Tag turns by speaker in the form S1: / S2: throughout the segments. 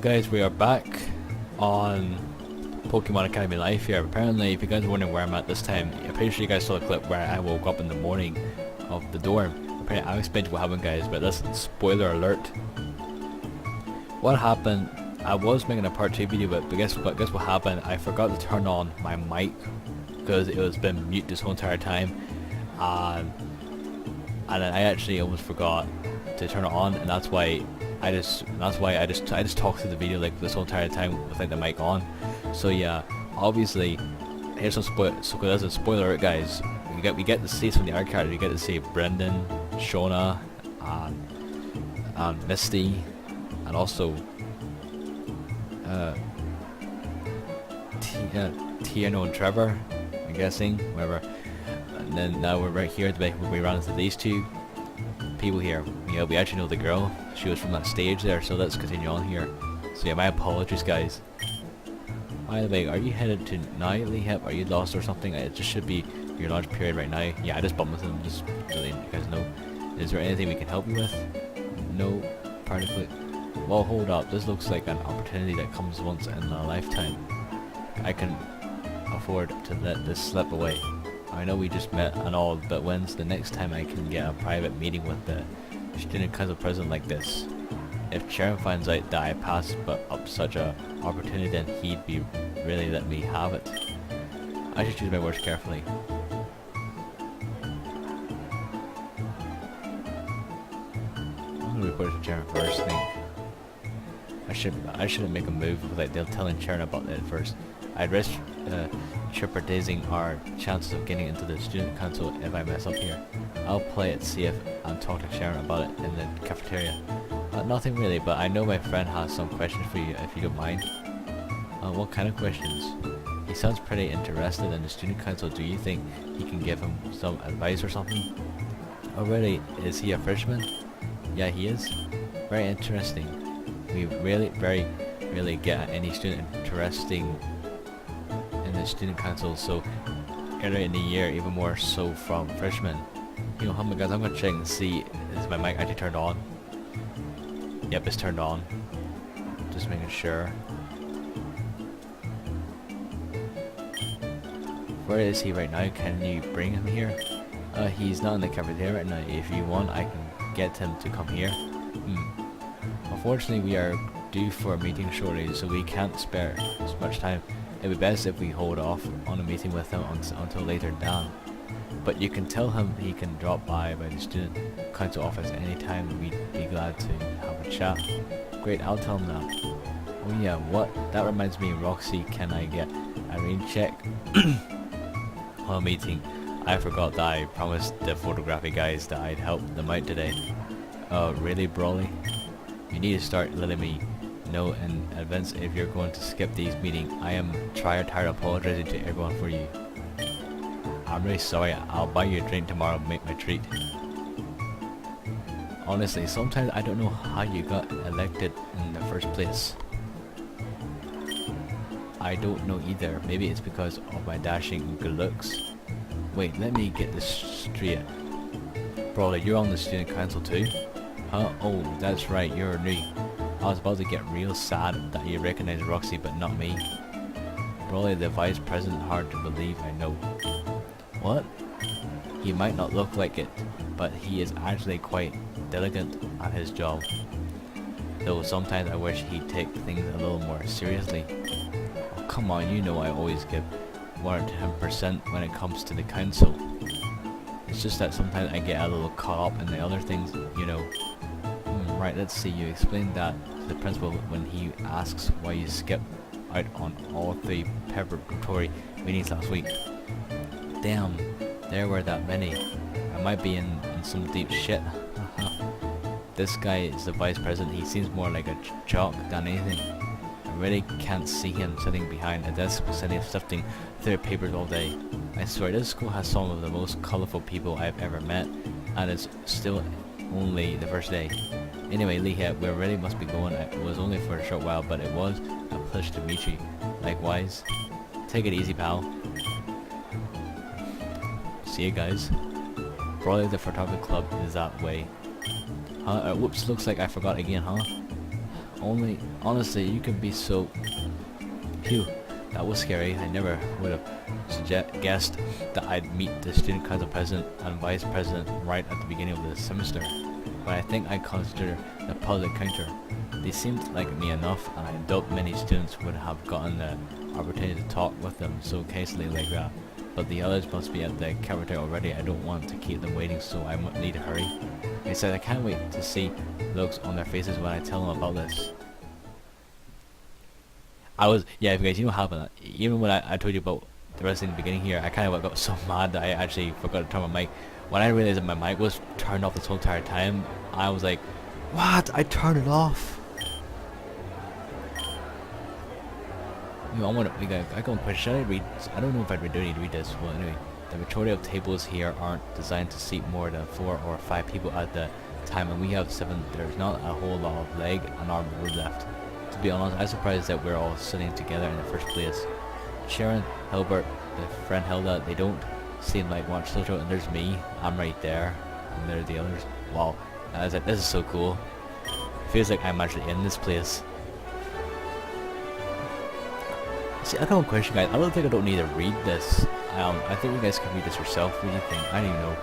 S1: guys, we are back on Pokemon Academy Life here. Apparently, if you guys are wondering where I'm at this time, I'm pretty sure you guys saw the clip where I woke up in the morning of the dorm. Apparently, I'll explain what happened, guys, but listen, spoiler alert. What happened, I was making a part 2 video, but guess what happened? I forgot to turn on my mic because it was been mute this whole entire time. And then I actually almost forgot to turn it on, and that's why I just talked through the video like this whole entire time without the mic on. So yeah, obviously here's some there's a spoiler alert, guys. We get to see some of the art characters. We get to see Brendan, Shona, and Misty, and also Tiano and Trevor, I'm guessing, whatever. And then now we're right here we ran into these two people here. Yeah, we actually know the girl. She was from that stage there, so let's continue on here. So yeah, my apologies, guys. By the way, are you headed to Nightly Hip? Are you lost or something? It just should be your lunch period right now. Yeah, I just bumped with him, just really you guys know. Is there anything we can help you with? No, practically. Well, hold up, this looks like an opportunity that comes once in a lifetime. I can afford to let this slip away. I know we just met and all, but when's the next time I can get a private meeting with the student council president like this? If Sharon finds out that I passed up such a opportunity, then he'd be really let me have it. I should choose my words carefully. I'm gonna report it to Sharon first. I shouldn't make a move without they'll telling Sharon about it first. I'd risk jeopardizing our chances of getting into the student council if I mess up here. I'll play it safe and talk to Sharon about it in the cafeteria. Nothing really, but I know my friend has some questions for you if you don't mind. What kind of questions? He sounds pretty interested in the student council. Do you think he can give him some advice or something? Oh really, is he a freshman? Yeah, he is. Very interesting. We really get any student interesting in the student council, so earlier in the year, even more so from freshmen. You know, hold on guys, I'm gonna check and see, is my mic actually turned on? Yep, it's turned on. Just making sure. Where is he right now? Can you bring him here? He's not in the cafeteria right now. If you want, I can get him to come here. Unfortunately, we are due for a meeting shortly, so we can't spare as much time. It'd be best if we hold off on a meeting with him until later down. But you can tell him he can drop by the student council office anytime. We'd be glad to have a chat. Great, I'll tell him that. Oh yeah, what? That reminds me, Roxy, can I get a rain check on a meeting? I forgot that I promised the photography guys that I'd help them out today. Really, Brawly? You need to start letting me know in advance if you're going to skip these meetings. I am tired apologizing to everyone for you. I'm really sorry. I'll buy you a drink tomorrow and make my treat. Honestly, sometimes I don't know how you got elected in the first place. I don't know either. Maybe it's because of my dashing good looks. Wait, let me get this straight. Brawler, you're on the student council too? Huh? Oh, that's right, you're new. I was about to get real sad that you recognize Roxy but not me. Brawley, the vice president, hard to believe, I know. What? He might not look like it, but he is actually quite diligent at his job. Though sometimes I wish he'd take things a little more seriously. Oh, come on, you know I always give 110% when it comes to the council. It's just that sometimes I get a little caught up in the other things, you know. Right, let's see, you explained that to the principal when he asks why you skipped out on all 3 preparatory meetings last week. Damn, there were that many. I might be in some deep shit. This guy is the vice president. He seems more like a jock than anything. I really can't see him sitting behind a desk sifting through papers all day. I swear this school has some of the most colorful people I've ever met, and it's still only the first day. Anyway, Leah, we really must be going. It was only for a short while, but it was a pleasure to meet you. Likewise. Take it easy, pal. See you guys. Probably the photography club is that way. Whoops, looks like I forgot again, huh? Honestly, you can be so... Phew, that was scary. I never would have guessed that I'd meet the student council president and vice president right at the beginning of the semester. But I think I consider the public counter. They seemed like me enough, and I doubt many students would have gotten the opportunity to talk with them so casually like that. But the others must be at the cafeteria already. I don't want to keep them waiting, so I might need to hurry. I said I can't wait to see looks on their faces when I tell them about this. Yeah, if you guys, you know what happened? Even when I told you about the rest in the beginning here, I kind of got so mad that I actually forgot to turn my mic. When I realized that my mic was turned off this whole entire time, I was like, what? I turned it off. You know, I got a question. Should I read? I don't know if I do need to read this. Well, anyway, the majority of tables here aren't designed to seat more than 4 or 5 people at the time, and we have 7. There's not a whole lot of leg and arm room left. To be honest, I'm surprised that we're all sitting together in the first place. Sharon, Hilbert, the friend Hilda, they don't seem like much social, and there's me. I'm right there, and there's the others. Wow, this is so cool. It feels like I'm actually in this place. See, I got a question, guys. I don't think I don't need to read this. I think you guys can read this yourself. What do you think? I don't even know.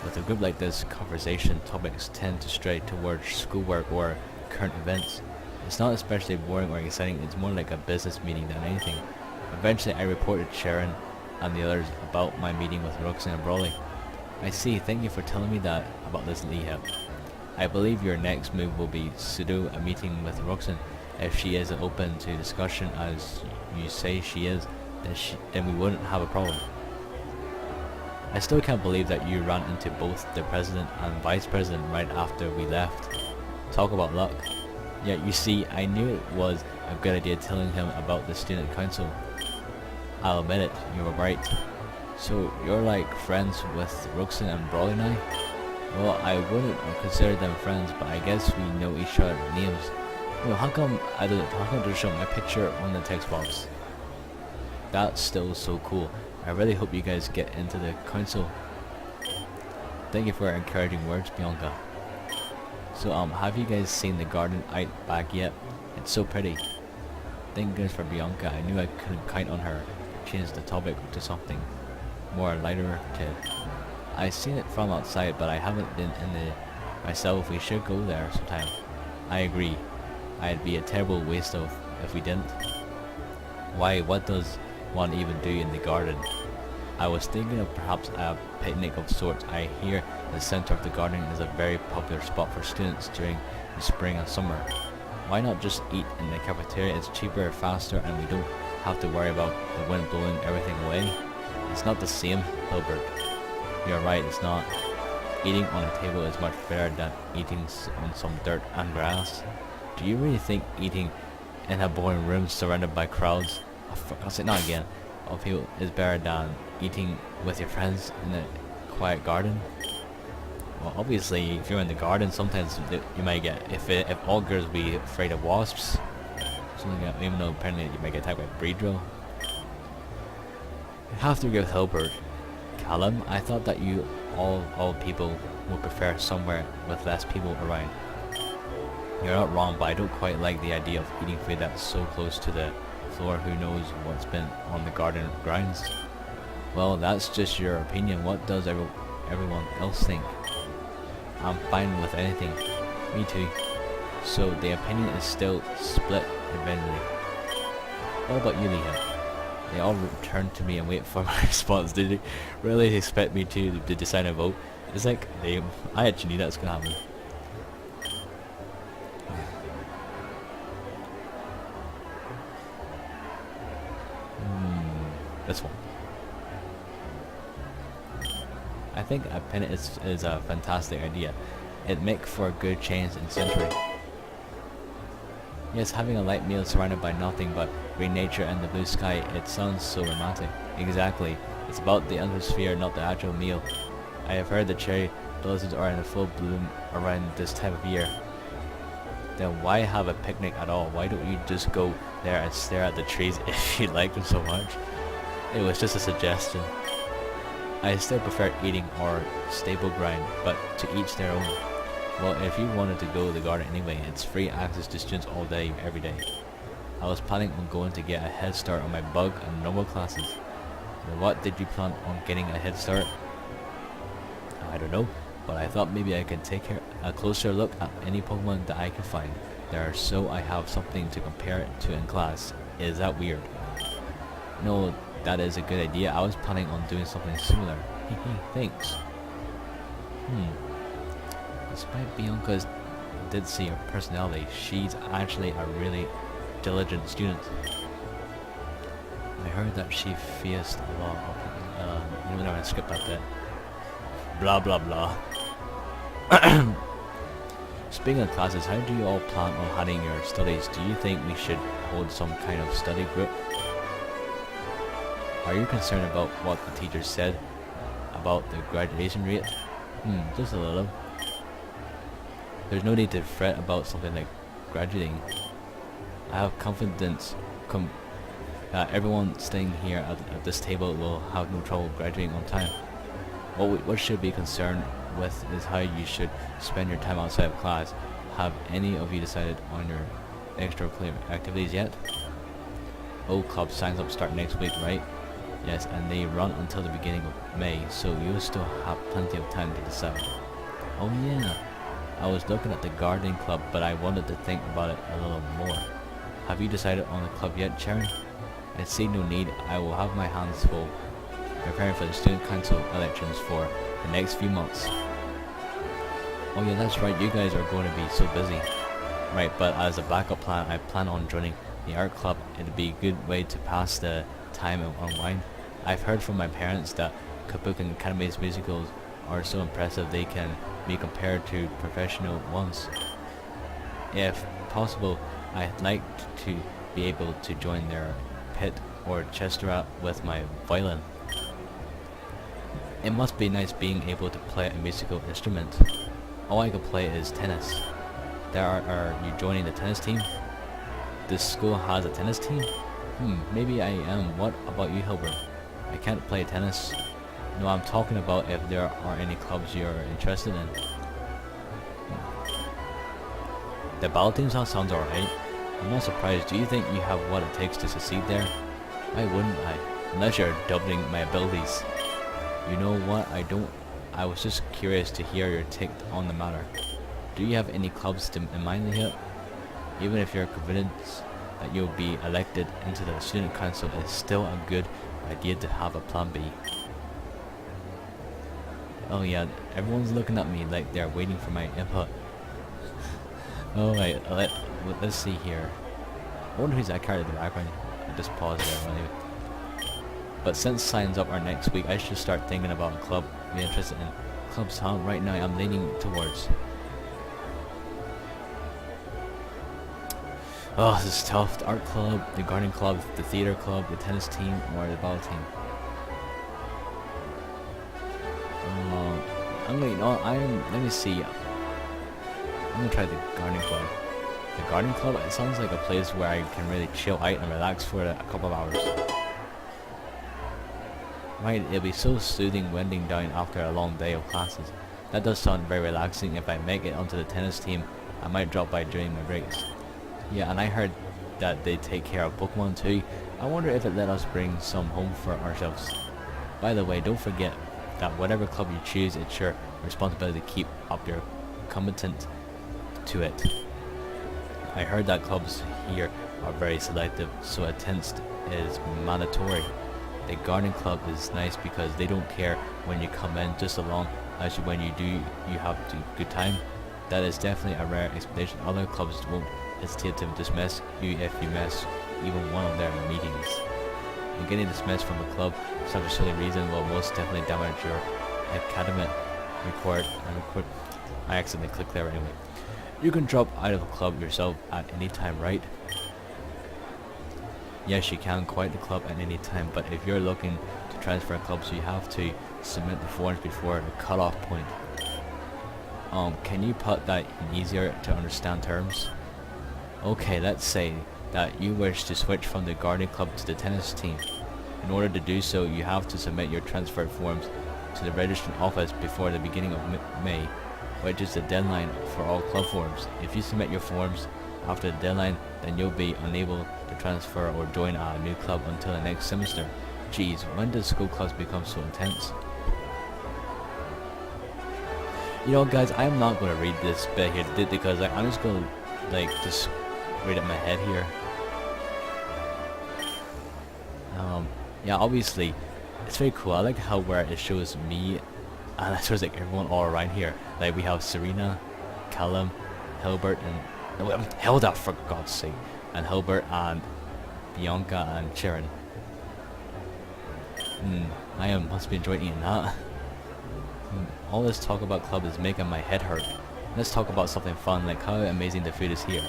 S1: With a group like this, conversation topics tend to stray towards schoolwork or current events. It's not especially boring or exciting. It's more like a business meeting than anything. Eventually, I reported Sharon and the others about my meeting with Roxanne and Brawley. I see. Thank you for telling me that about this, Leah. I believe your next move will be to do a meeting with Roxanne. If she is open to discussion as you say she is, then we wouldn't have a problem. I still can't believe that you ran into both the president and vice president right after we left. Talk about luck. Yeah, you see, I knew it was a good idea telling him about the student council. I'll admit it, you were right. So you're like friends with Roxanne and Brawley now? Well, I wouldn't consider them friends, but I guess we know each other's names. You know, how come they show my picture on the text box? That's still so cool. I really hope you guys get into the council. Thank you for your encouraging words, Bianca. So have you guys seen the garden out back yet? It's so pretty. Thank goodness for Bianca. I knew I couldn't count on her to change the topic to something more lighter-hearted. I've seen it from outside, but I haven't been in the myself. We should go there sometime. I agree. It'd be a terrible waste if we didn't. Why? What does one even do in the garden? I was thinking of perhaps a picnic of sorts. I hear the center of the garden is a very popular spot for students during the spring and summer. Why not just eat in the cafeteria? It's cheaper, faster, and we don't have to worry about the wind blowing everything away. It's not the same, Hilbert. You're right, it's not. Eating on a table is much better than eating on some dirt and grass. Do you really think eating in a boring room surrounded by crowds, I'll say not again, of people is better than eating with your friends in a quiet garden? Well, obviously, if you're in the garden, sometimes you might get, if all girls be afraid of wasps, something like that, even though apparently you might get attacked by Breedrill. I have to agree with Hilbert. Callum, I thought that you all people would prefer somewhere with less people around. You're not wrong, but I don't quite like the idea of eating food that's so close to the floor. Who knows what's been on the garden grounds? Well, that's just your opinion. What does everyone else think? I'm fine with anything. Me too. So the opinion is still split eventually. What about you, Leah? They all turn to me and wait for my response. Did they really expect me to decide a vote? It's like, I actually knew that's gonna happen. This one. I think a pennant is a fantastic idea. It'd make for a good change in century. Yes, having a light meal surrounded by nothing but green nature and the blue sky, it sounds so romantic. Exactly. It's about the atmosphere, not the actual meal. I have heard the cherry blossoms are in full bloom around this time of year. Then why have a picnic at all? Why don't you just go there and stare at the trees if you like them so much? It was just a suggestion. I still prefer eating or stable ground, but to each their own. Well, if you wanted to go to the garden anyway, it's free access to students all day, every day. I was planning on going to get a head start on my bug and normal classes. Well, what did you plan on getting a head start? I don't know, but I thought maybe I could take a closer look at any Pokemon that I can find there, so I have something to compare it to in class. Is that weird? No, that is a good idea. I was planning on doing something similar. Thanks. Despite Bianca's did see her personality, she's actually a really diligent student. I heard that she faced a lot of you know, I'm gonna skip that bit. Blah blah blah. Speaking of classes, how do you all plan on handling your studies? Do you think we should hold some kind of study group? Are you concerned about what the teacher said about the graduation rate? Just a little. There's no need to fret about something like graduating. I have confidence that everyone staying here at this table will have no trouble graduating on time. What should be concerned with is how you should spend your time outside of class. Have any of you decided on your extracurricular activities yet? Oh, club signs up start next week, right? Yes, and they run until the beginning of May, so you'll still have plenty of time to decide. Oh yeah, I was looking at the gardening club, but I wanted to think about it a little more. Have you decided on the club yet, Cherry? I see no need. I will have my hands full preparing for the student council elections for the next few months. Oh yeah, that's right, you guys are going to be so busy. Right, but as a backup plan, I plan on joining the art club. It'd be a good way to pass the time and unwind. I've heard from my parents that Kabuki Academy's musicals are so impressive they can be compared to professional ones. If possible, I'd like to be able to join their pit or Chesterrat with my violin. It must be nice being able to play a musical instrument. All I can play is tennis. Are you joining the tennis team? This school has a tennis team? Maybe I am. What about you, Hilbert? I can't play tennis. No, I'm talking about if there are any clubs you're interested in. The battle team sounds alright. I'm not surprised. Do you think you have what it takes to succeed there? Why wouldn't I? Unless you're doubling my abilities. You know what? I was just curious to hear your take on the matter. Do you have any clubs in mind yet? Even if you're convinced that you'll be elected into the student council, it's still a good idea to have a plan B. Oh yeah, everyone's looking at me like they're waiting for my input. Alright, let's see here. I wonder who's that character in the background. I just paused there anyway. But since signs up are next week, I should start thinking about a club I'm interested in. Clubs, huh? Right now I'm leaning towards. Oh, this is tough. The art club, the gardening club, the theater club, the tennis team, or the ball team. Let me see. I'm gonna try the gardening club. The gardening club, it sounds like a place where I can really chill out and relax for a couple of hours. Right, it'll be so soothing winding down after a long day of classes. That does sound very relaxing. If I make it onto the tennis team, I might drop by during my breaks. Yeah, and I heard that they take care of Pokemon too. I wonder if it let us bring some home for ourselves. By the way, don't forget that whatever club you choose, it's your responsibility to keep up your commitment to it. I heard that clubs here are very selective, so attendance is mandatory. The gardening club is nice because they don't care when you come in, just as long as when you do, you have a good time. That is definitely a rare explanation. Other clubs won't hesitate to dismiss you if you miss even one of their meetings. And getting dismissed from a club for such a silly reason will most definitely damage your academic record. I accidentally clicked there anyway. You can drop out of a club yourself at any time, right? Yes, you can quit the club at any time, but if you're looking to transfer clubs, you have to submit the forms before the cutoff point. Can you put that in easier to understand terms? Okay, let's say that you wish to switch from the gardening club to the tennis team. In order to do so, you have to submit your transfer forms to the registration office before the beginning of May. which is the deadline for all club forms. If you submit your forms after the deadline, then you'll be unable to transfer or join a new club until the next semester. Geez, when did school clubs become so intense? You know, guys, I'm not going to read this bit here because I'm just going to just read it in my head here. Yeah, obviously it's very cool. I like how where it shows me and it shows like everyone all around here. Like we have Serena, Callum, Hilbert and Hilda, for God's sake, and Hilbert and Bianca and Sharon. I must be enjoying eating that. All this talk about club is making my head hurt. Let's talk about something fun, like how amazing the food is here.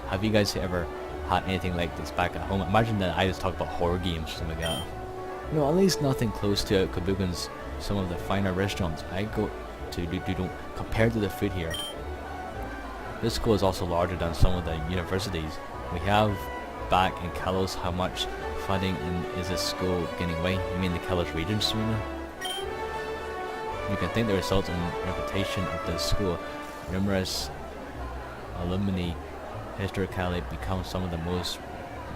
S1: Have you guys ever had anything like this back at home? Imagine that I just talk about horror games or something like that. You know, at least nothing close to Kabugan's some of the finer restaurants I go to don't compare to the food here. This school is also larger than some of the universities. We have back in Kalos. How much funding is this school getting away? You mean the Kalos region, Serena? You can think the results and reputation of this school. Numerous alumni historically become some of the most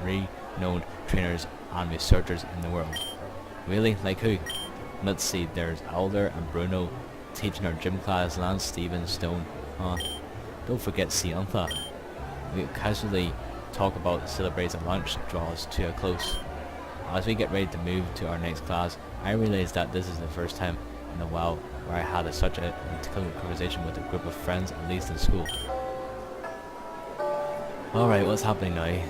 S1: renowned trainers and researchers in the world. Really? Like who? Let's see, there's Alder and Bruno teaching our gym class, Lance, Steven, Stone. Don't forget Siantha. We casually talk about celebrates at lunch draws to a close. As we get ready to move to our next class, I realize that this is the first time in a while where I had such a intelligent conversation with a group of friends, at least in school. Alright, what's happening now?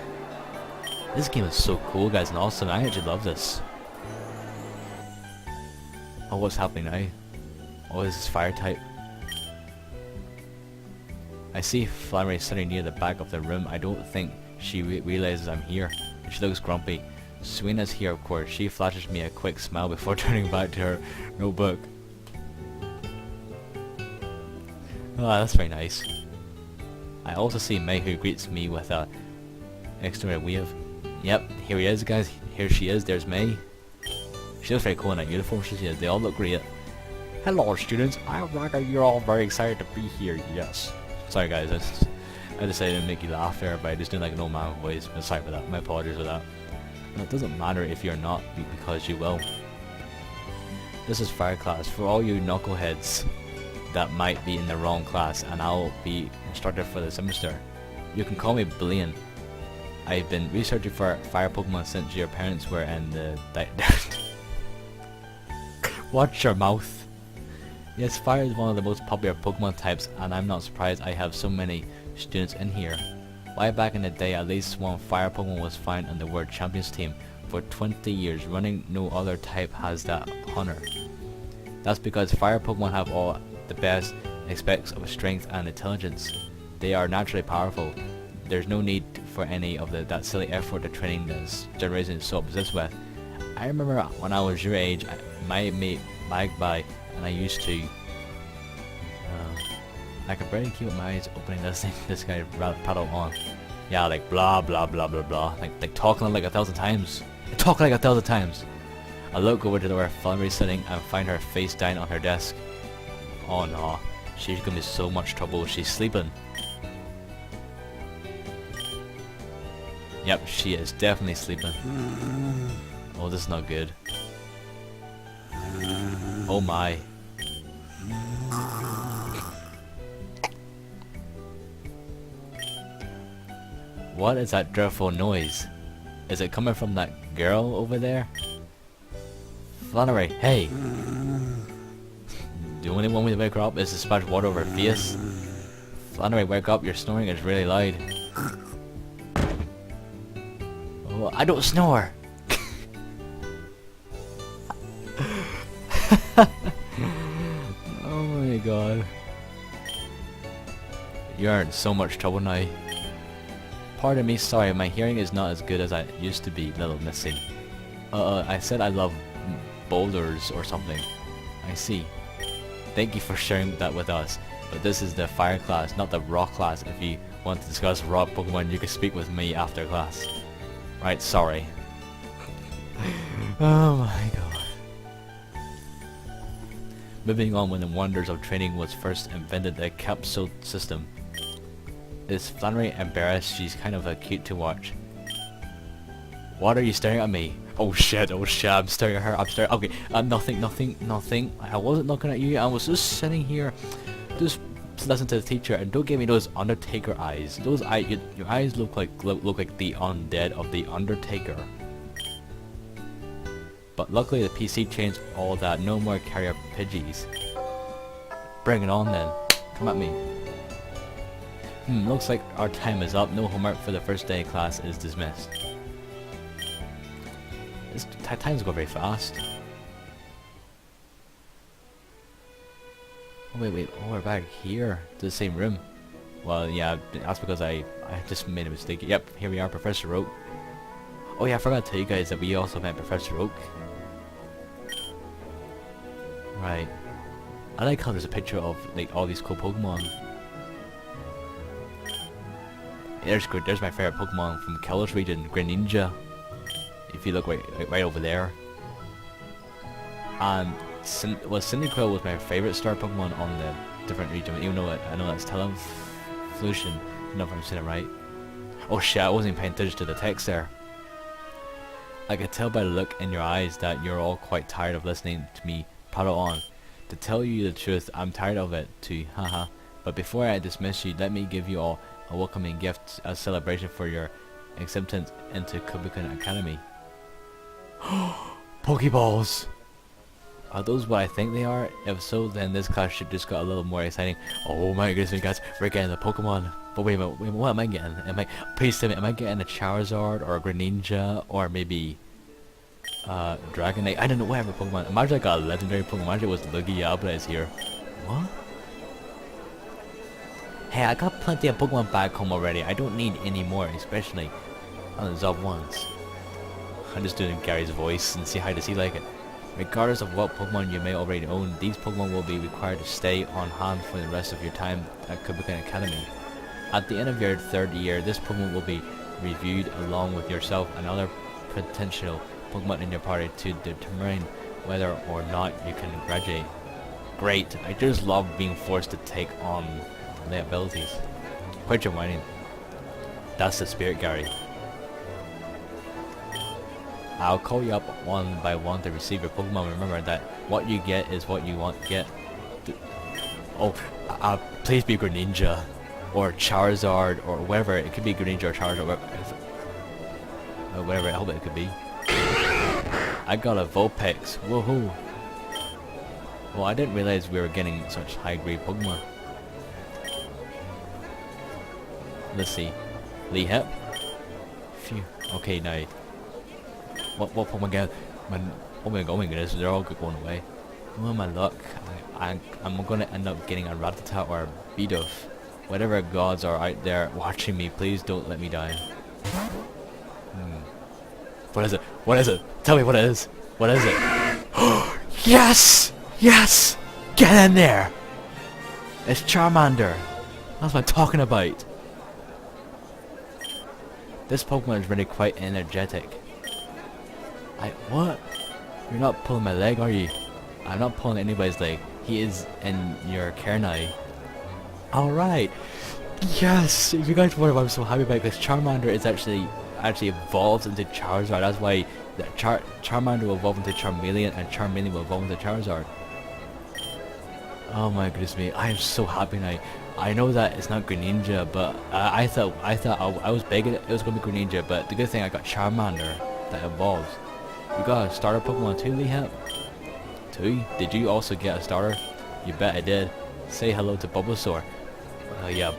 S1: This game is so cool, guys, and awesome. I actually love this. Oh, what's happening now? Oh, this is fire type. I see Flannery sitting near the back of the room. I don't think she realizes I'm here. She looks grumpy. Serena's here, of course. She flashes me a quick smile before turning back to her notebook. Oh, that's very nice. I also see May, who greets me with a external wave. Yep, here he is, guys. Here she is. There's May. She looks very cool in that uniform. She is. They all look great. Hello, students. I reckon you're all very excited to be here. Yes. Sorry, guys. I decided to make you laugh there, but I just doing like an old man voice. I'm sorry for that. My apologies for that. No, it doesn't matter if you're not, because you will. This is fire class for all you knuckleheads that might be in the wrong class, and I'll be instructor for the semester. You can call me Blaine. I've been researching for fire Pokemon since your parents were in the Watch your mouth. Yes, fire is one of the most popular Pokemon types, and I'm not surprised I have so many students in here. Way back in the day, at least one fire Pokemon was found on the World Champions team. For 20 years running, no other type has that honor. That's because fire Pokemon have all the best aspects of strength and intelligence. They are naturally powerful. There's no need for any of that silly effort to training this generation is so obsessed with. I remember when I was your age, my mate Magpie and I used to I could barely keep my eyes opening this guy paddle on. Yeah, like blah blah blah blah blah, like talking like 1,000 times. Talk like 1,000 times. I look over to where Flannery's sitting and find her face down on her desk. Oh no, she's gonna be in so much trouble. She's sleeping. Yep, she is definitely sleeping. Oh, this is not good. Oh my. What is that dreadful noise? Is it coming from that girl over there? Flannery, hey! The only one we wake her up is to splash water over her face. Flannery, wake up, your snoring is really loud. Oh, I don't snore! Oh my god. You're in so much trouble now. Pardon me, sorry, my hearing is not as good as I used to be, little missy. I said I love boulders or something. I see. Thank you for sharing that with us. But this is the fire class, not the rock class. If you want to discuss rock Pokemon, you can speak with me after class. Right, sorry. Oh my god. Moving on, when the wonders of training was first invented, the capsule system. Is Flannery embarrassed? She's kind of cute to watch. What are you staring at me? Oh shit, I'm staring at her, okay, nothing. I wasn't looking at you, I was just sitting here, just listen to the teacher, and don't give me those Undertaker eyes. Those your eyes look like the undead of the Undertaker. But luckily the PC changed all that, no more carrier Pidgeys. Bring it on then, come at me. Looks like our time is up, no homework for the first day of class is dismissed. Times go very fast. Oh wait, oh we're back here to the same room. Well yeah, that's because I just made a mistake. Yep, here we are, Professor Oak. Oh yeah, I forgot to tell you guys that we also met Professor Oak. Right. I like how there's a picture of like all these cool Pokemon. There's my favorite Pokemon from Kalos region, Greninja. If you look right over there. And Cyndaquil was my favorite star Pokemon on the different region, even though I know that's Talonflution. I don't know if I'm saying it right. Oh shit, I wasn't even paying attention to the text there. I could tell by the look in your eyes that you're all quite tired of listening to me prattle on. To tell you the truth, I'm tired of it too, haha. But before I dismiss you, let me give you all a welcoming gift, a celebration for your acceptance into Kabukin Academy. Pokeballs! Are those what I think they are? If so, then this class should just got a little more exciting. Oh my goodness, guys, we're getting the Pokemon. But wait a minute, what am I getting? Please tell me, am I getting a Charizard or a Greninja or maybe Dragonite? I don't know, whatever Pokemon. Imagine I got a legendary Pokemon. Imagine it was Lugia is here. What? Hey, I got plenty of Pokemon back home already. I don't need any more, especially on the Zob ones. I'm just doing Gary's voice and see how does he like it. Regardless of what Pokemon you may already own, these Pokemon will be required to stay on hand for the rest of your time at Kabukin Academy. At the end of your third year, this Pokemon will be reviewed along with yourself and other potential Pokemon in your party to determine whether or not you can graduate. Great, I just love being forced to take on the abilities. Quit your whining. That's the spirit, Gary. I'll call you up one by one to receive your Pokemon. Remember that what you get is what you want to get. Please be Greninja or Charizard or whatever. It could be Greninja or Charizard or whatever I hope it could be. I got a Vulpix. Woohoo! Well, I didn't realize we were getting such high-grade Pokemon. Let's see. Lehip. Phew. Okay, now. What Pokemon again? Oh my goodness, they're all going away. Oh my luck. I'm gonna end up getting a Rattata or a Bidoof. Whatever gods are out there watching me, please don't let me die. What is it? What is it? Tell me what it is. What is it? Yes! Yes! Get in there! It's Charmander. That's what I'm talking about. This Pokemon is really quite energetic. What? You're not pulling my leg, are you? I'm not pulling anybody's leg. He is in your care now. Alright. Yes! If you guys wonder why I'm so happy about this, Charmander is actually evolves into Charizard. That's why the Charmander will evolve into Charmeleon and Charmeleon will evolve into Charizard. Oh my goodness me, I am so happy now. I know that it's not Greninja, but I thought I was begging it was going to be Greninja, but the good thing I got Charmander that evolves. You got a starter Pokemon too, Lehip? Too? Did you also get a starter? You bet I did. Say hello to Bulbasaur. Yeah.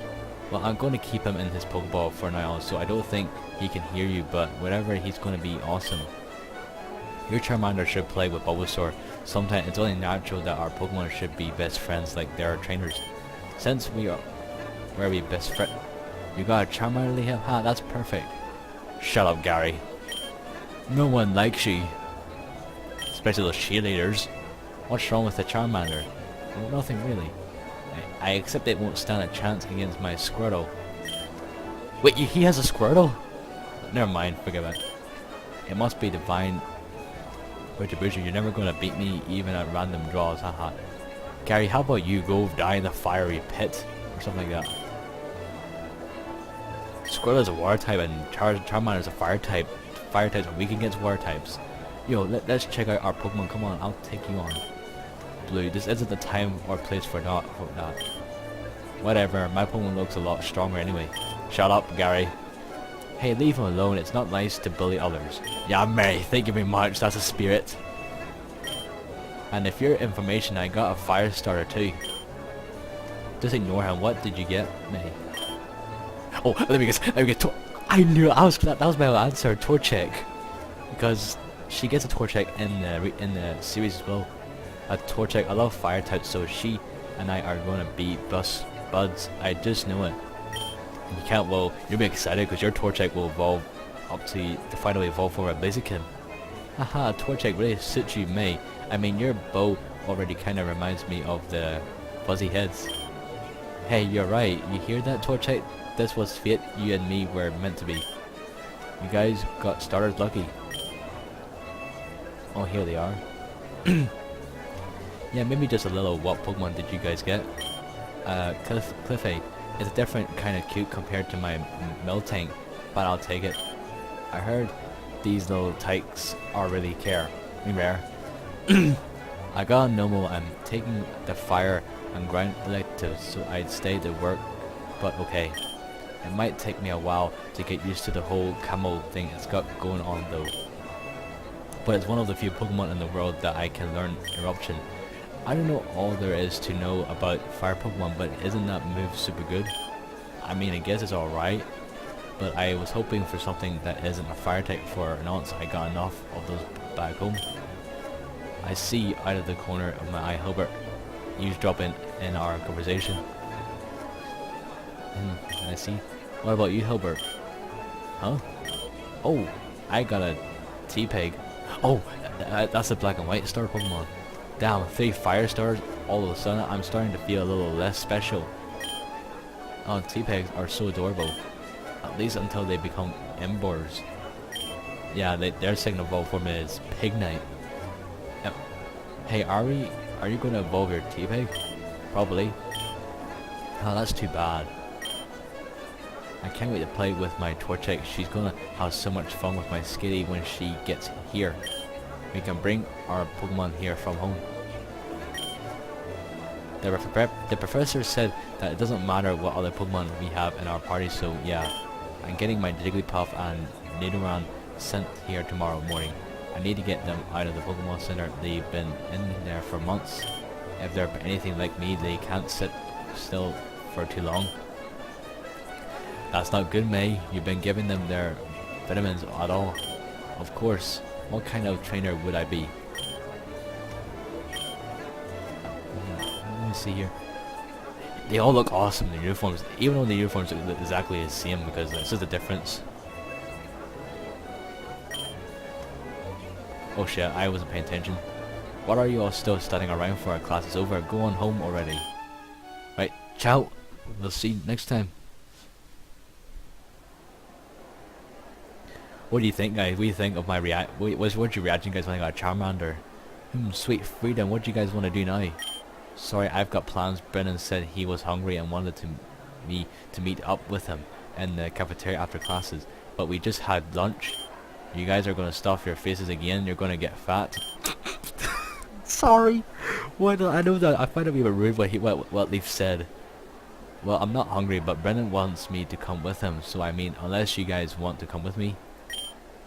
S1: Well, I'm going to keep him in his Pokeball for now, so I don't think he can hear you, but whatever, he's going to be awesome. Your Charmander should play with Bulbasaur. Sometimes it's only natural that our Pokemon should be best friends like their trainers. Since we're best friends. You got a Charmander, Lehip? Ha, that's perfect. Shut up, Gary. No one likes you. Especially those cheerleaders. What's wrong with the Charmander? Well, nothing really. I accept it won't stand a chance against my Squirtle. Wait, he has a Squirtle? Never mind, forget it. It must be divine retribution. You're never going to beat me even at random draws, haha. Gary, how about you go die in the fiery pit or something like that? Squirtle is a water type and Charmander is a fire type. Fire types are weak against water types. Yo, let's check out our Pokemon. Come on, I'll take you on. Blue, this isn't the time or place for that. Whatever, my Pokemon looks a lot stronger anyway. Shut up, Gary. Hey, leave him alone. It's not nice to bully others. Yeah, Mary, thank you very much. That's a spirit. And if your information, I got a fire starter too. Just ignore him. What did you get, May? Oh, let me guess. I knew it. That was my answer. Torchic, because she gets a Torchic in the series as well. A Torchic. I love fire types, so she and I are going to be buds. I just knew it. And you can't. Well, you'll be excited because your Torchic will evolve up to finally evolve for a Blaziken. Haha, Torchic really suits you, May. I mean, your bow already kind of reminds me of the fuzzy heads. Hey, you're right. You hear that, Torchic? This was fate. You and me were meant to be. You guys got started lucky. Oh, here they are. Yeah, maybe just a little. What Pokemon did you guys get? Cliffy. It's a different kind of cute compared to my Miltank, but I'll take it. I heard these little tykes are really rare. I got a Nomo. I'm taking the fire and ground elective, so I'd stay to work, but okay. It might take me a while to get used to the whole camel thing it's got going on though. But it's one of the few Pokemon in the world that I can learn Eruption. I don't know all there is to know about fire Pokemon, but isn't that move super good? I mean, I guess it's alright, but I was hoping for something that isn't a fire type for once. I got enough of those back home. I see out of the corner of my eye Hilbert eavesdropping in our conversation. I see. What about you, Hilbert? Huh? Oh, I got a T-Peg. Oh, that's a black and white star Pokemon. Damn, 3 fire stars all of a sudden. I'm starting to feel a little less special. Oh, T-Pegs are so adorable. At least until they become Embers. Yeah, their signal evolve form is Pignite. Yep. Hey, are you going to evolve your T-Peg? Probably. Oh, that's too bad. I can't wait to play with my Torchic. She's gonna have so much fun with my Skitty when she gets here. We can bring our Pokemon here from home. The professor said that it doesn't matter what other Pokemon we have in our party, so yeah. I'm getting my Jigglypuff and Nidoran sent here tomorrow morning. I need to get them out of the Pokemon Center. They've been in there for months. If they're anything like me, they can't sit still for too long. That's not good, May. You've been giving them their vitamins at all. Of course. What kind of trainer would I be? Let me see here. They all look awesome in the uniforms, even though the uniforms look exactly the same, because this is the difference. Oh shit, I wasn't paying attention. What are you all still standing around for? Our class is over. Go on home already. Right, ciao. We'll see you next time. What do you think, guys? What do you think of my what's your reaction, guys, when I got a Charmander? Sweet freedom. What do you guys want to do now? Sorry, I've got plans. Brennan said he was hungry and wanted me to meet up with him in the cafeteria after classes, but we just had lunch. You guys are gonna stuff your faces again. You're gonna get fat. Sorry. Why do I know that? I find it a bit rude what Leaf said. Well, I'm not hungry, but Brennan wants me to come with him. So I mean, unless you guys want to come with me.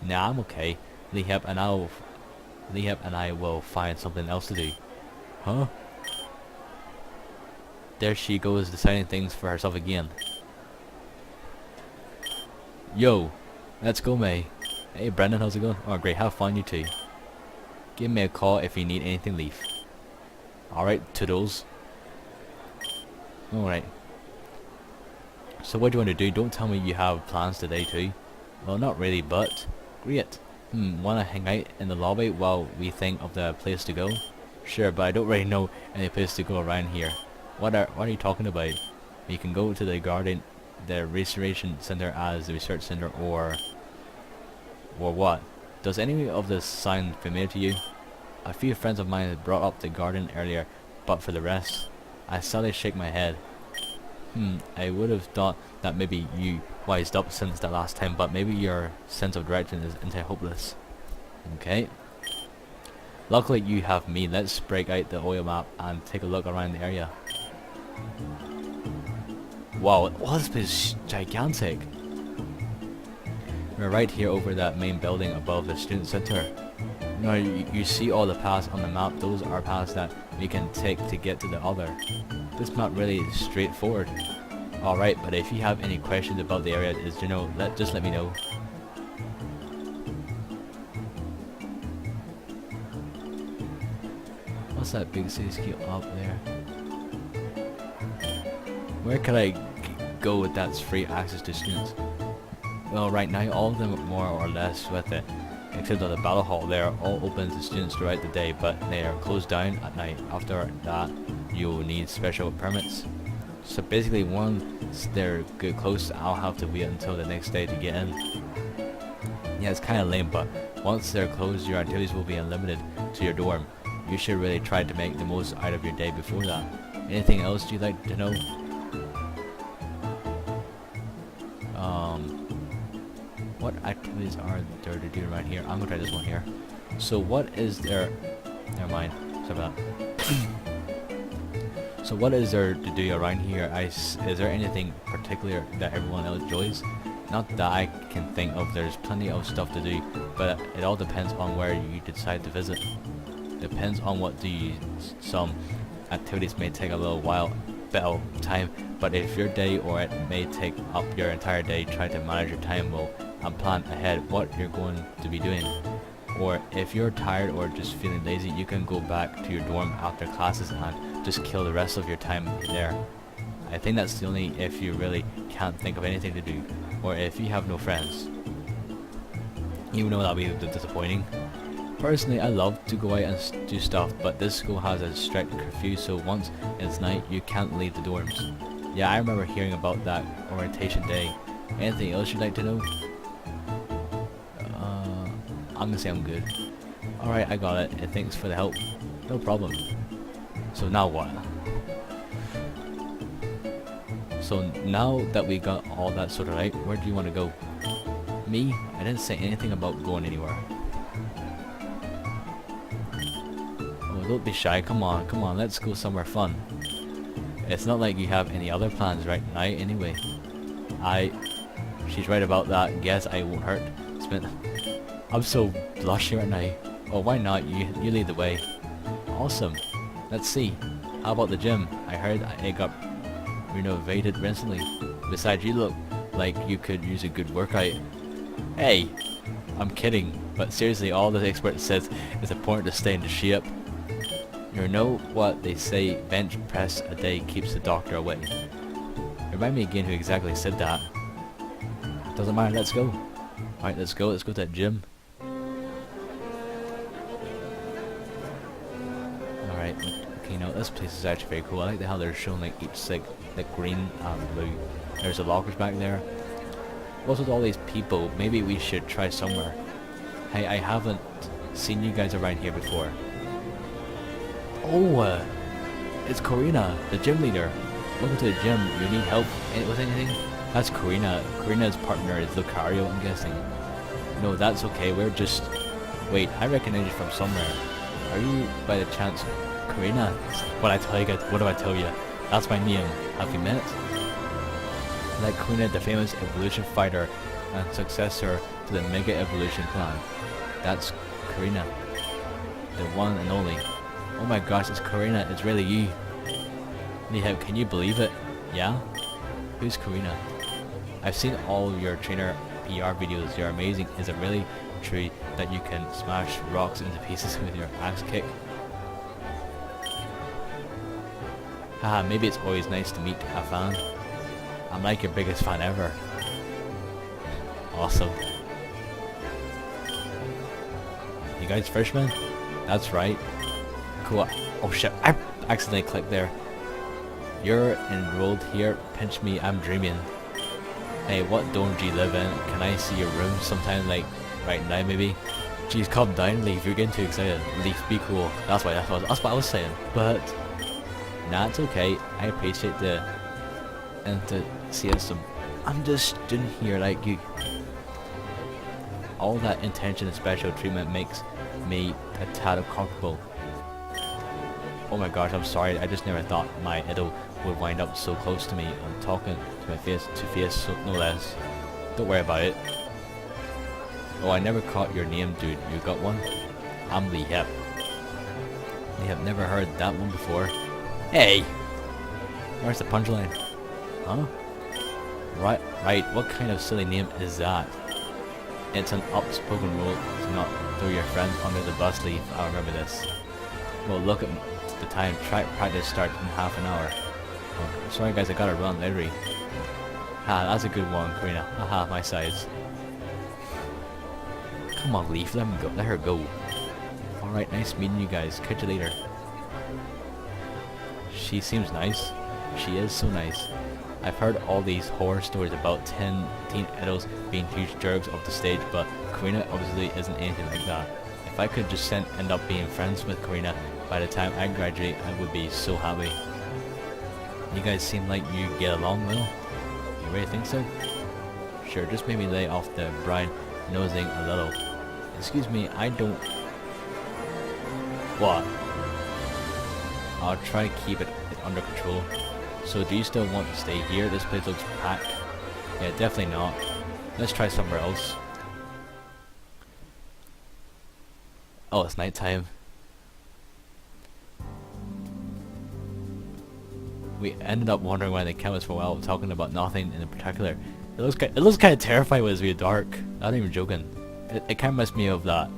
S1: Nah, I'm okay. Leheb and I will find something else to do. Huh? There she goes, deciding things for herself again. Yo, let's go, May. Hey, Brendan, how's it going? Oh, great. Have fun, you too. Give me a call if you need anything, Leaf. Alright, toodles. Alright. So what do you want to do? Don't tell me you have plans today too. Well, not really, but great. Wanna hang out in the lobby while we think of the place to go? Sure, but I don't really know any place to go around here. What are you talking about? You can go to the garden, the restoration center as the research center, or what? Does any of this sound familiar to you? A few friends of mine had brought up the garden earlier, but for the rest, I sadly shake my head. I would have thought that maybe you wised up since the last time, but maybe your sense of direction is entirely hopeless. Okay. Luckily you have me. Let's break out the oil map and take a look around the area. Wow, this place is gigantic. We're right here over that main building above the student center. Now you see all the paths on the map. Those are paths that we can take to get to the other. This map really is straightforward. Alright, but if you have any questions about the area, just let me know. What's that big city up there? Where can I go with that's free access to students? Well, right now all of them are more or less with it, except at the battle hall. They are all open to students throughout the day, but they are closed down at night. After that, you'll need special permits. So basically, once they're get close, I'll have to wait until the next day to get in. Yeah, it's kind of lame, but once they're closed, your activities will be unlimited to your dorm. You should really try to make the most out of your day before that. Anything else you'd like to know? What activities are there to do right here? I'm gonna try this one here. So what is there? Never mind. Sorry about that. So what is there to do around here? Is there anything particular that everyone else enjoys? Not that I can think of. There's plenty of stuff to do, but it all depends on where you decide to visit. Depends on what do you. Some activities may take a little bit of time, but if your day or it may take up your entire day, try to manage your time well and plan ahead what you're going to be doing. Or if you're tired or just feeling lazy, you can go back to your dorm after classes and just kill the rest of your time there. I think that's the only if you really can't think of anything to do, or if you have no friends. Even though that'll be disappointing. Personally, I love to go out and do stuff, but this school has a strict curfew, so once it's night, you can't leave the dorms. Yeah, I remember hearing about that orientation day. Anything else you'd like to know? I'm gonna say I'm good. Alright, I got it. And thanks for the help. No problem. So now what? So now that we got all that sorted out, where do you want to go? Me? I didn't say anything about going anywhere. Oh, don't be shy. Come on, let's go somewhere fun. It's not like you have any other plans right now anyway. She's right about that. Guess I won't hurt. I'm so blushy right now. Oh, why not? You lead the way. Awesome. Let's see. How about the gym? I heard it got renovated recently. Besides, you look like you could use a good workout. Hey, I'm kidding. But seriously, all the expert says it's important to stay in shape. You know what they say, bench press a day keeps the doctor away. Remind me again who exactly said that. Doesn't matter, let's go. Alright, let's go to that gym. Alright, okay, you know, this place is actually very cool. I like how they're showing like each like green and blue. There's the lockers back there. What's with all these people? Maybe we should try somewhere. Hey, I haven't seen you guys around here before. Oh, it's Karina, the gym leader. Welcome to the gym. You need help with anything? That's Karina. Karina's partner is Lucario, I'm guessing. No, that's okay. We're just... Wait, I recognize you from somewhere. Are you, by the chance, Karina? What do I tell you? That's my name. Have you met? Like Karina, the famous evolution fighter and successor to the Mega Evolution clan. That's Karina. The one and only. Oh my gosh, it's Karina. It's really you. Need help? Can you believe it? Yeah? Who's Karina? I've seen all your trainer PR videos. You're amazing. Is it really true that you can smash rocks into pieces with your axe kick? Haha, maybe it's always nice to meet a fan. I'm like your biggest fan ever. Awesome. You guys freshmen? That's right. Cool. Oh shit, I accidentally clicked there. You're enrolled here. Pinch me, I'm dreaming. Hey, what dorm do you live in? Can I see your room sometime, like right now maybe? Jeez, calm down, Leaf. You're getting too excited. Leaf, be cool. That's what I was saying. But Nah, it's okay. I appreciate the enthusiasm. I'm just student here like you. All that intention and special treatment makes me a tad uncomfortable. Oh my gosh, I'm sorry. I just never thought my idol would wind up so close to me and talking to my face to face, so no less. Don't worry about it. Oh, I never caught your name, dude. You got one? I'm Lee Hep. Lee Hep, never heard that one before. Hey! Where's the punchline? Huh? Right, what kind of silly name is that? It's an outspoken rule to not throw your friends under the bus, Lee. I remember this. Well, look at the time. Track practice starts in half an hour. Oh, sorry guys, I gotta run, literally. Ah, that's a good one, Karina. Haha, my size. Come on, Leaf, let me go. Let her go. Alright, nice meeting you guys. Catch you later. She seems nice. She is so nice. I've heard all these horror stories about teen idols being huge jerks off the stage, but Karina obviously isn't anything like that. If I could just end up being friends with Karina by the time I graduate, I would be so happy. You guys seem like you get along well. You really think so? Sure, just maybe lay off the bride nosing a little. Excuse me, I don't... What? I'll try to keep it under control. So do you still want to stay here? This place looks packed. Yeah, definitely not. Let's try somewhere else. Oh, it's nighttime. We ended up wandering around the campus for a while, talking about nothing in particular. It looks kind of terrifying when it's really dark. I'm not even joking. It kind of reminds me of that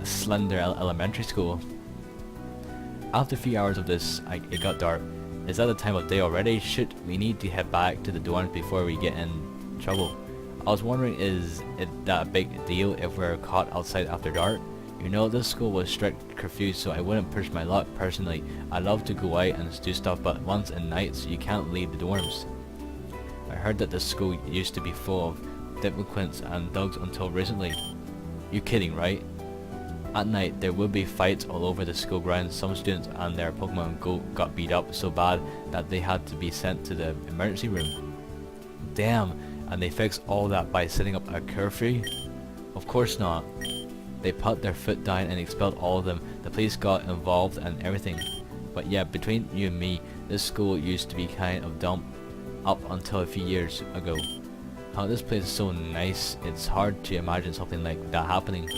S1: slender elementary school. After a few hours of this, it got dark. Is that the time of day already? Shoot, we need to head back to the dorms before we get in trouble. I was wondering, is it that a big deal if we're caught outside after dark? You know, this school was strict curfew, so I wouldn't push my luck personally. I love to go out and do stuff, but once at night, so you can't leave the dorms. I heard that this school used to be full of delinquents and thugs until recently. You kidding, right? At night, there would be fights all over the school grounds. Some students and their Pokemon Go got beat up so bad that they had to be sent to the emergency room. Damn, and they fixed all that by setting up a curfew? Of course not. They put their foot down and expelled all of them. The police got involved and everything. But yeah, between you and me, this school used to be kind of dumb up until a few years ago. How this place is so nice, it's hard to imagine something like that happening.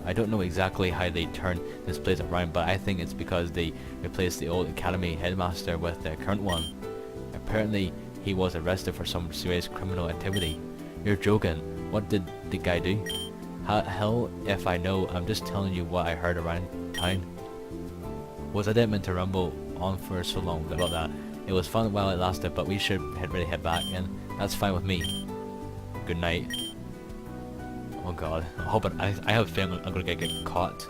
S1: I don't know exactly how they turned this place around, but I think it's because they replaced the old academy headmaster with the current one. Apparently, he was arrested for some serious criminal activity. You're joking. What did the guy do? Hell if I know, I'm just telling you what I heard around town. I didn't mean to rumble on for so long about that. It was fun while it lasted, but we should really head back, and that's fine with me. Good night. Oh god, I have a feeling I'm gonna get caught.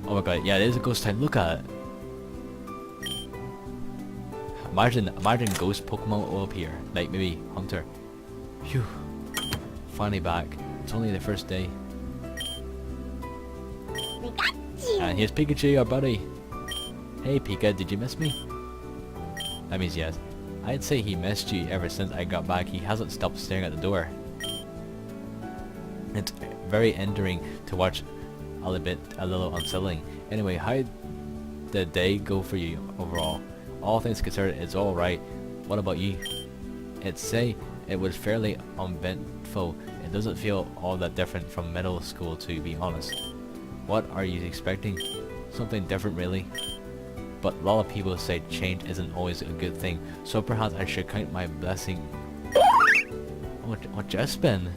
S1: Oh my god, yeah, it is a ghost town, look at it. Imagine ghost Pokemon all up here, like maybe Hunter. Phew. Finally back. It's only the first day. And here's Pikachu, our buddy. Hey Pika, did you miss me? That means yes. I'd say he missed you ever since I got back. He hasn't stopped staring at the door. It's very endearing to watch, a little unsettling. Anyway, how did the day go for you overall? All things considered, it's alright. What about you? I'd say it was fairly uneventful. It doesn't feel all that different from middle school, to be honest. What are you expecting? Something different, really? But a lot of people say change isn't always a good thing, so perhaps I should count my blessing. Oh, Chespin?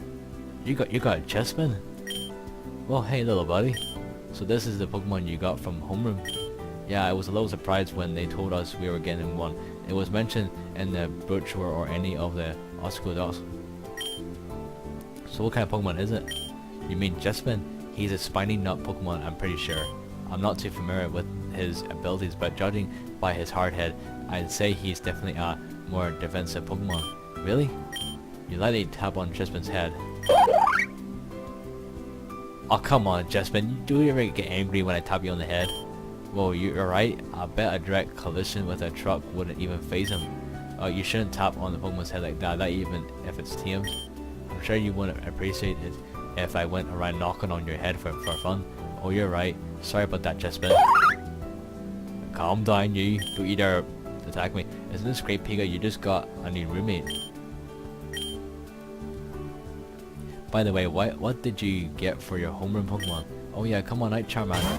S1: You got a Chespin? Well, hey little buddy. So this is the Pokemon you got from homeroom? Yeah, I was a little surprised when they told us we were getting one. It was mentioned in the brochure or any of the article docs. So what kind of Pokemon is it? You mean Chespin? He's a spiny nut Pokemon, I'm pretty sure. I'm not too familiar with his abilities, but judging by his hard head, I'd say he's definitely a more defensive Pokemon. Really? You lightly tap on Chespin's head. Oh come on, Chespin, do you ever get angry when I tap you on the head? Well, you're right. I bet a direct collision with a truck wouldn't even phase him. You shouldn't tap on the Pokemon's head like that, not even if it's tamed. I'm sure you wouldn't appreciate it if I went around knocking on your head for fun. Oh, you're right. Sorry about that, Chespin. Calm down, you. Don't you dare attack me. Isn't this great, Pika? You just got a new roommate. By the way, what did you get for your homeroom Pokemon? Oh yeah, come on out, Charmander.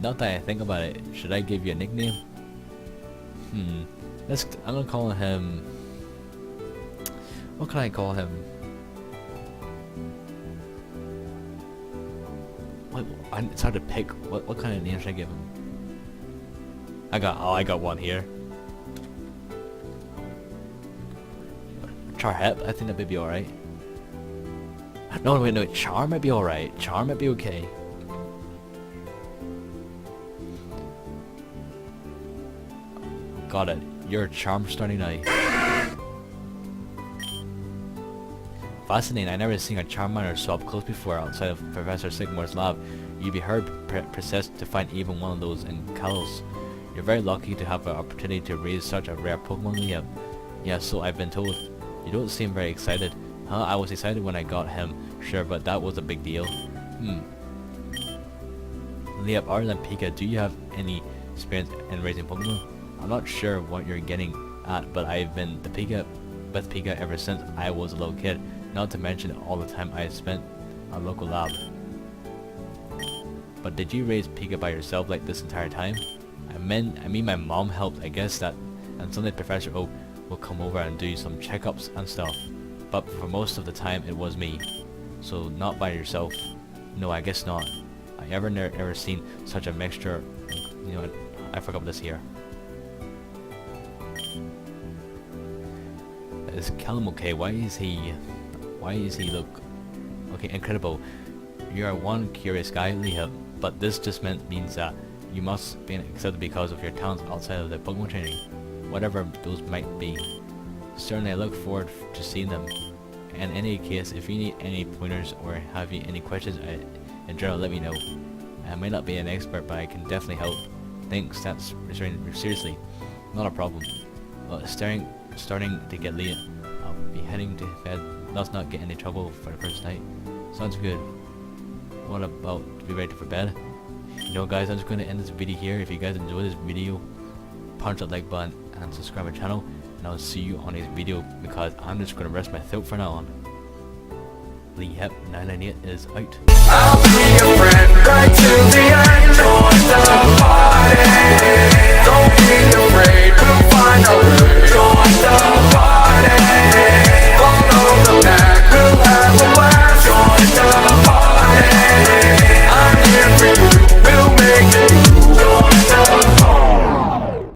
S1: Now that I think about it, should I give you a nickname? I'm gonna call him... What can I call him? It's hard to pick. What kind of name should I give him? I got one here. Charhep, I think that would be alright. No, wait, no, Char might be alright. Char might be okay. Got it. You're a Charm starting now. Fascinating. I never seen a Charmander so up close before outside of Professor Sycamore's lab. You'd be hard pressed to find even one of those in Kalos. You're very lucky to have an opportunity to raise such a rare Pokemon, Liam. Yeah, so I've been told. You don't seem very excited. Huh? I was excited when I got him, sure, but that was a big deal. Liam, other than Pika, do you have any experience in raising Pokemon? I'm not sure what you're getting at, but I've been with Pika ever since I was a little kid, not to mention all the time I spent at a local lab. But did you raise Pika by yourself like this entire time? I mean my mom helped, I guess that, and someday Professor Oak will come over and do some checkups and stuff. But for most of the time it was me. So not by yourself. No, I guess not. I never seen such a mixture. You know, I forgot this here. Is Callum okay? Why is he look okay? Incredible. You are one curious guy, Liam, but this just means that you must be accepted because of your talents outside of the Pokemon training, whatever those might be. Certainly, I look forward to seeing them. In any case, if you need any pointers or have any questions in general, let me know. I might not be an expert, but I can definitely help. Thanks. That's seriously not a problem. Well, starting to get late. I'll be heading to bed. Let's not get any trouble for the first night. Sounds good. What about to be ready for bed? You know, guys, I'm just going to end this video here. If you guys enjoyed this video, punch that like button and subscribe my channel, and I'll see you on next video because I'm just going to rest my throat for now on. Liam 998 is out. I'll be your friend right to the end.